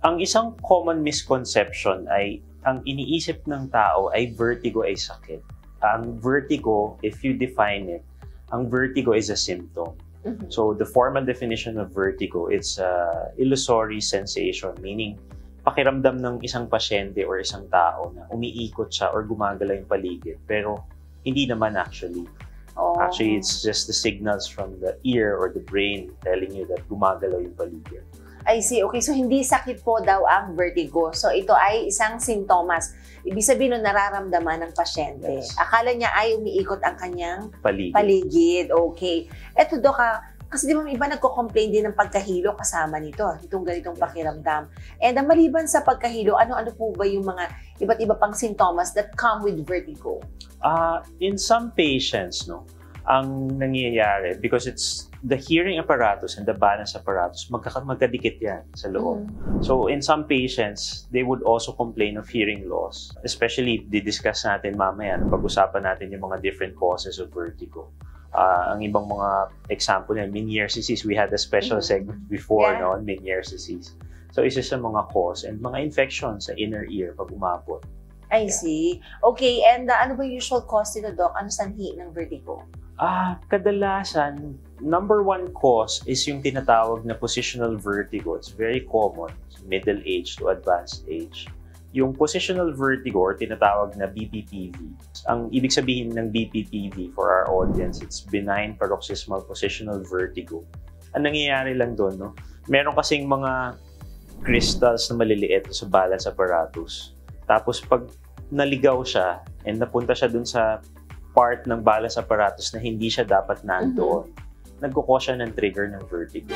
Ang isang common misconception ay ang iniisip ng tao ay vertigo ay sakit. Ang vertigo, if you define it, ang vertigo is a symptom. So the formal definition of vertigo, it's a illusory sensation, meaning pakiramdam ng isang pasyente or isang tao na umiikot siya or gumagalaw yung paligid. Pero hindi naman actually. Actually, it's just the signals from the ear or the brain telling you that gumagalaw yung paligid. I see. Okay, so hindi sakit po daw ang vertigo. So ito ay isang sintomas. Ibig sabihin nun nararamdaman ng pasyente. Yes. Akala niya ay umiikot ang kanyang Paligid. paligid. Okay. Eto, Dok, kasi di ba may iba nagko-complain din ng pagkahilo kasama nito, itong ganitong pakiramdam. And maliban sa pagkahilo, ano-ano po ba yung mga iba't iba pang sintomas that come with vertigo? In some patients, no, ang nangyayari, because it's the hearing apparatus and the balance apparatus, magkadikit yan sa loob. So in some patients, they would also complain of hearing loss. Especially, di-discuss natin mamaya, pag-usapan natin yung mga different causes of vertigo. Ang ibang mga example niya, Meniere's disease. We had a special segment before, no, on Meniere's disease. So isa sa mga cause and mga infections sa inner ear pag umabot. I see. Okay, and ano ba yung usual cause nito, Doc? Ano sanhi ng vertigo? Kadalasan, number one cause is yung tinatawag na positional vertigo. It's very common, middle age to advanced age. Yung positional vertigo or tinatawag na BPPV. Ang ibig sabihin ng BPPV for our audience, it's benign paroxysmal positional vertigo. Ang nangyayari lang doon, no? Meron kasing mga crystals na maliliit sa balance apparatus. Tapos pag naligaw siya and napunta siya dun sa part ng balance apparatus na hindi siya dapat nandoon, nagkukos siya ng trigger ng vertigo.